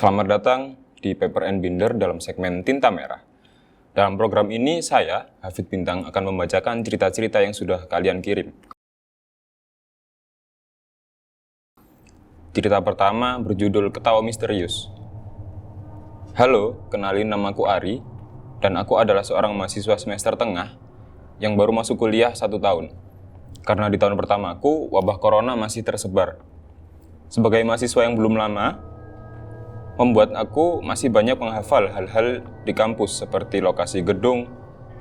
Selamat datang di Paper and Binder dalam segmen Tinta Merah. Dalam program ini saya, Hafid Bintang, akan membacakan cerita-cerita yang sudah kalian kirim. Cerita pertama berjudul Ketawa Misterius. Halo, kenalin namaku Ari, dan aku adalah seorang mahasiswa semester tengah yang baru masuk kuliah 1 tahun. Karena di tahun pertamaku, wabah corona masih tersebar. Sebagai mahasiswa yang belum lama, membuat aku masih banyak menghafal hal-hal di kampus seperti lokasi gedung,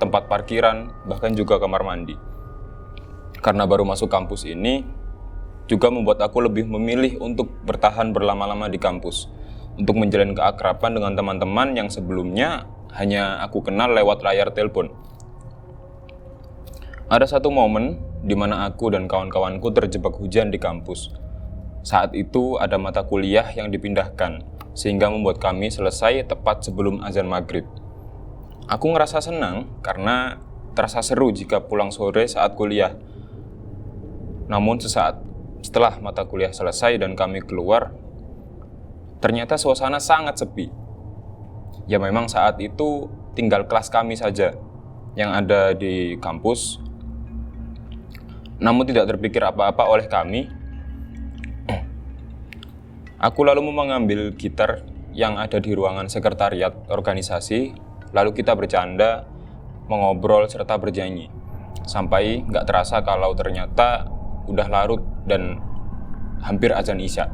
tempat parkiran, bahkan juga kamar mandi. Karena baru masuk kampus ini, juga membuat aku lebih memilih untuk bertahan berlama-lama di kampus, untuk menjalin keakraban dengan teman-teman yang sebelumnya hanya aku kenal lewat layar telepon. Ada satu momen di mana aku dan kawan-kawanku terjebak hujan di kampus. Saat itu ada mata kuliah yang dipindahkan, sehingga membuat kami selesai tepat sebelum azan maghrib. Aku ngerasa senang karena terasa seru jika pulang sore saat kuliah. Namun sesaat setelah mata kuliah selesai dan kami keluar, ternyata suasana sangat sepi. Ya memang saat itu tinggal kelas kami saja yang ada di kampus. Namun tidak terpikir apa-apa oleh kami. Aku lalu mengambil gitar yang ada di ruangan sekretariat organisasi, lalu kita bercanda, mengobrol, serta bernyanyi. Sampai nggak terasa kalau ternyata udah larut dan hampir azan Isya.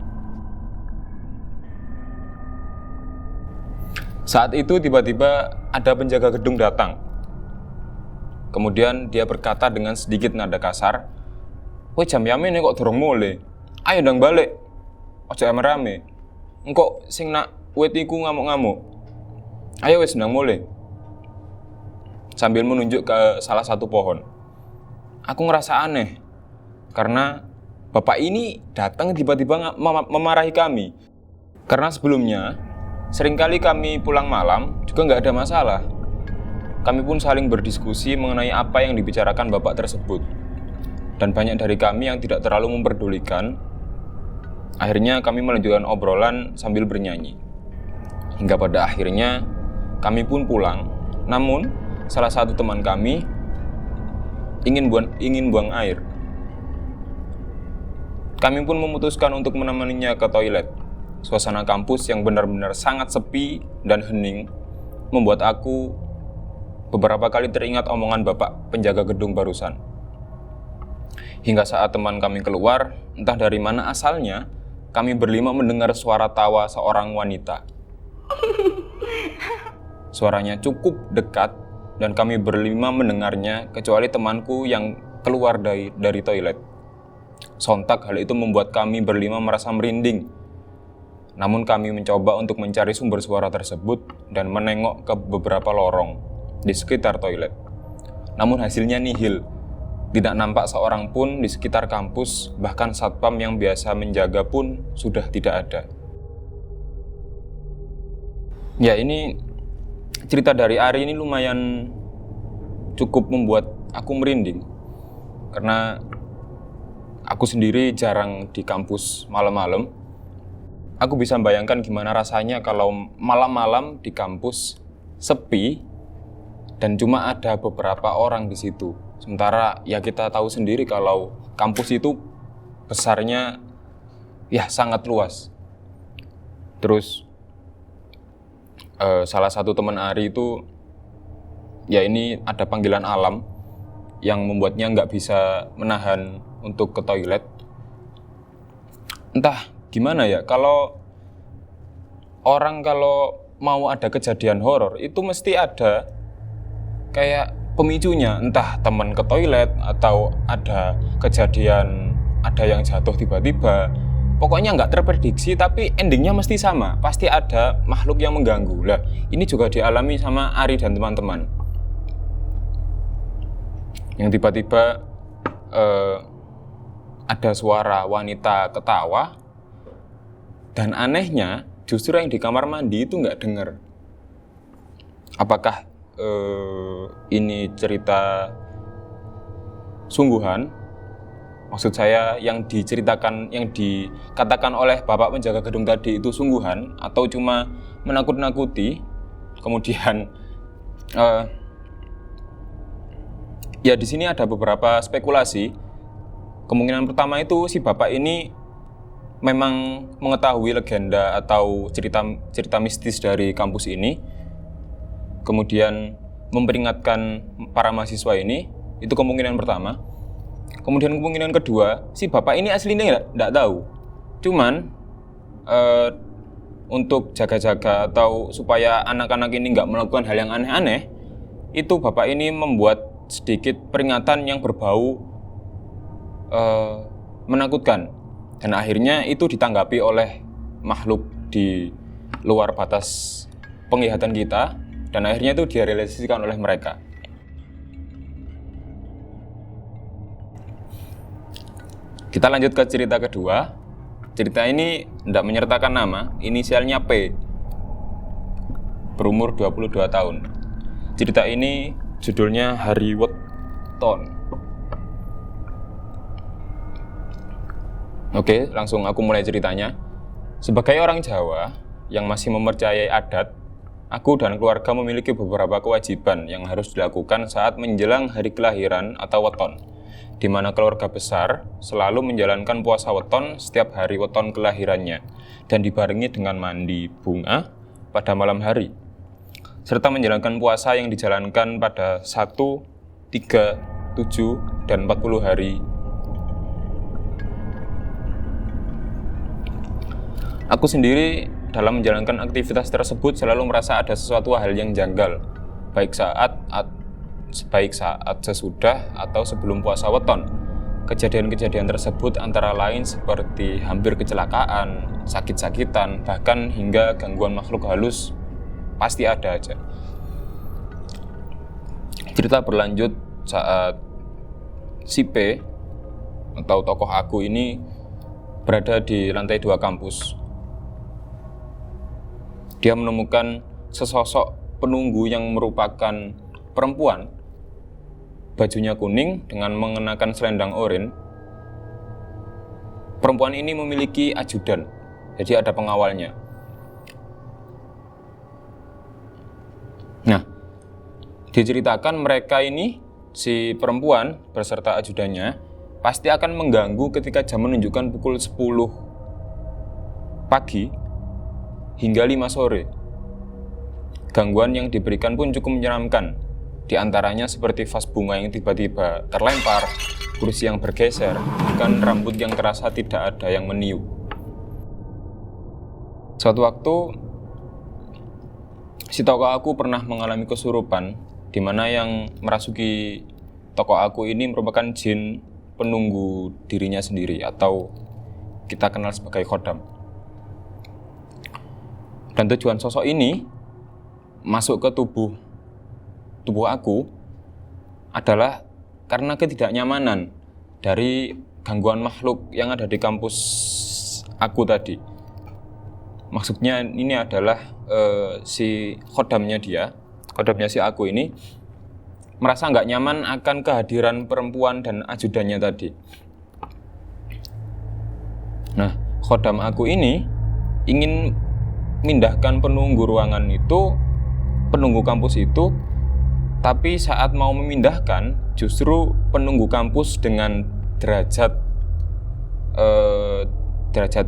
Saat itu tiba-tiba ada penjaga gedung datang. Kemudian dia berkata dengan sedikit nada kasar, "Woi jam yamin kok durung mulai? Ayo ndang balik. Ojo rame-rame. Engko sing nak wit iku ngamuk-ngamuk. Ayo wis ndang mulai." Sambil menunjuk ke salah satu pohon. Aku ngerasa aneh karena bapak ini datang tiba-tiba memarahi kami. Karena sebelumnya seringkali kami pulang malam juga nggak ada masalah. Kami pun saling berdiskusi mengenai apa yang dibicarakan bapak tersebut. Dan banyak dari kami yang tidak terlalu memperdulikan. Akhirnya kami melanjutkan obrolan sambil bernyanyi. Hingga pada akhirnya kami pun pulang. Namun salah satu teman kami ingin buang air. Kami pun memutuskan untuk menemaninya ke toilet. Suasana kampus yang benar-benar sangat sepi dan hening membuat aku beberapa kali teringat omongan bapak penjaga gedung barusan. Hingga saat teman kami keluar, entah dari mana asalnya, kami berlima mendengar suara tawa seorang wanita. Suaranya cukup dekat dan kami berlima mendengarnya kecuali temanku yang keluar dari toilet. Sontak hal itu membuat kami berlima merasa merinding. Namun kami mencoba untuk mencari sumber suara tersebut dan menengok ke beberapa lorong di sekitar toilet. Namun hasilnya nihil. Tidak nampak seorang pun di sekitar kampus, bahkan satpam yang biasa menjaga pun sudah tidak ada. Ya, ini cerita dari Ari ini lumayan cukup membuat aku merinding. Karena aku sendiri jarang di kampus malam-malam. Aku bisa membayangkan gimana rasanya kalau malam-malam di kampus sepi dan cuma ada beberapa orang di situ. Sementara ya kita tahu sendiri kalau kampus itu besarnya ya sangat luas. Terus salah satu teman Ari itu ya ini ada panggilan alam yang membuatnya nggak bisa menahan untuk ke toilet. Entah gimana ya, kalau orang kalau mau ada kejadian horor itu mesti ada kayak pemicunya, entah teman ke toilet atau ada kejadian ada yang jatuh tiba-tiba. Pokoknya nggak terprediksi tapi endingnya mesti sama, pasti ada makhluk yang mengganggu. Lah ini juga dialami sama Ari dan teman-teman. Yang tiba-tiba ada suara wanita ketawa dan anehnya justru yang di kamar mandi itu nggak dengar. Apakah ini cerita sungguhan Maksud saya yang diceritakan, yang dikatakan oleh bapak penjaga gedung tadi itu sungguhan atau cuma menakut-nakuti. Kemudian ya di sini ada beberapa spekulasi. Kemungkinan pertama itu si bapak ini memang mengetahui legenda atau cerita mistis dari kampus ini, kemudian memperingatkan para mahasiswa ini. Itu kemungkinan pertama. Kemudian kemungkinan kedua, si bapak ini aslinya nggak tahu. Cuman untuk jaga-jaga atau supaya anak-anak ini nggak melakukan hal yang aneh-aneh, itu bapak ini membuat sedikit peringatan yang berbau menakutkan. Dan akhirnya itu ditanggapi oleh makhluk di luar batas penglihatan kita, dan akhirnya itu direalisasikan oleh mereka. Kita lanjut ke cerita kedua. Cerita ini tidak menyertakan nama, inisialnya P. Berumur 22 tahun. Cerita ini judulnya Hari Weton. Oke, langsung aku mulai ceritanya. Sebagai orang Jawa yang masih mempercayai adat, aku dan keluarga memiliki beberapa kewajiban yang harus dilakukan saat menjelang hari kelahiran atau weton, di mana keluarga besar selalu menjalankan puasa weton setiap hari weton kelahirannya dan dibarengi dengan mandi bunga pada malam hari, serta menjalankan puasa yang dijalankan pada 1, 3, 7, dan 40 hari. Aku sendiri dalam menjalankan aktivitas tersebut selalu merasa ada sesuatu hal yang janggal, baik saat sesudah atau sebelum puasa weton. Kejadian-kejadian tersebut antara lain seperti hampir kecelakaan, sakit-sakitan, bahkan hingga gangguan makhluk halus pasti ada aja. Cerita berlanjut saat si P atau tokoh aku ini berada di lantai 2 kampus. Dia menemukan sesosok penunggu yang merupakan perempuan, bajunya kuning dengan mengenakan selendang oranye. Perempuan ini memiliki ajudan, jadi ada pengawalnya. Nah, diceritakan mereka ini, si perempuan beserta ajudannya, pasti akan mengganggu ketika jam menunjukkan pukul 10 pagi hingga 5 sore. Gangguan yang diberikan pun cukup menyeramkan. Di antaranya seperti vas bunga yang tiba-tiba terlempar, kursi yang bergeser, bahkan rambut yang terasa tidak ada yang meniup. Suatu waktu, si tokoh aku pernah mengalami kesurupan, di mana yang merasuki tokoh aku ini merupakan jin penunggu dirinya sendiri, atau kita kenal sebagai khodam. Dan tujuan sosok ini masuk ke tubuh aku adalah karena ketidaknyamanan dari gangguan makhluk yang ada di kampus aku tadi. Maksudnya ini adalah si khodamnya si aku ini merasa nggak nyaman akan kehadiran perempuan dan ajudannya tadi. Nah, khodam aku ini ingin mindahkan penunggu ruangan itu, penunggu kampus itu, tapi saat mau memindahkan, justru penunggu kampus dengan derajat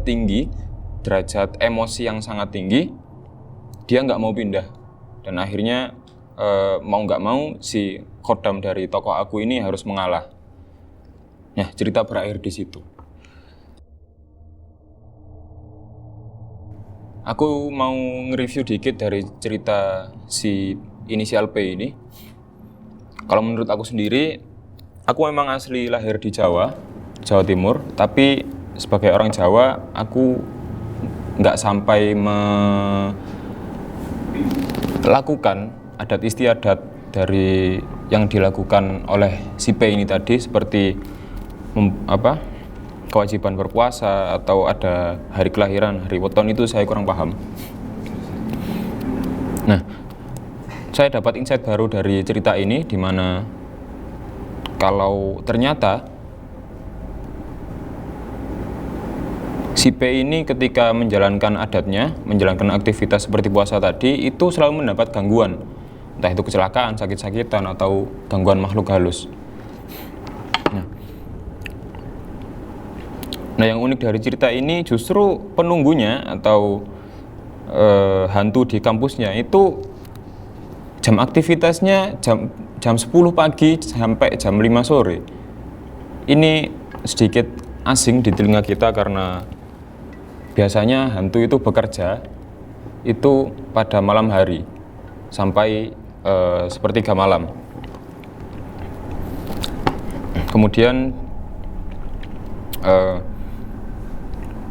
tinggi, derajat emosi yang sangat tinggi, dia nggak mau pindah. Dan akhirnya mau nggak mau si khodam dari tokoh aku ini harus mengalah. Nah, cerita berakhir di situ. Aku mau nge-review dikit dari cerita si inisial P ini. Kalau menurut aku sendiri, aku memang asli lahir di Jawa Timur, tapi sebagai orang Jawa, aku nggak sampai melakukan adat istiadat dari yang dilakukan oleh si P ini tadi, seperti kewajiban berpuasa atau ada hari kelahiran, hari weton, itu saya kurang paham. Nah, saya dapat insight baru dari cerita ini, di mana kalau ternyata Si P ini ketika menjalankan adatnya, menjalankan aktivitas seperti puasa tadi, itu selalu mendapat gangguan. Entah itu kecelakaan, sakit-sakitan, atau gangguan makhluk halus. Nah, yang unik dari cerita ini justru penunggunya atau hantu di kampusnya itu jam aktivitasnya jam 10 pagi sampai jam 5 sore. Ini sedikit asing di telinga kita karena biasanya hantu itu bekerja itu pada malam hari sampai sepertiga malam. Kemudian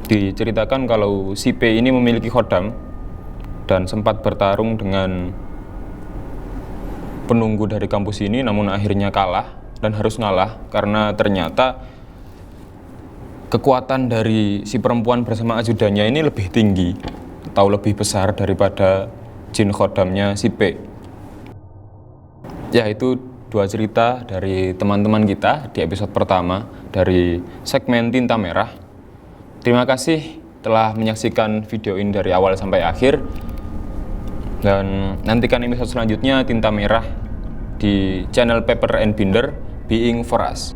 diceritakan kalau si P ini memiliki khodam dan sempat bertarung dengan penunggu dari kampus ini, namun akhirnya kalah dan harus ngalah karena ternyata kekuatan dari si perempuan bersama ajudannya ini lebih tinggi atau lebih besar daripada jin khodamnya si P. Ya, itu dua cerita dari teman-teman kita di episode pertama dari segmen Tinta Merah. Terima kasih telah menyaksikan video ini dari awal sampai akhir. Dan nantikan episode selanjutnya Tinta Merah di channel Paper and Binder Being for Us.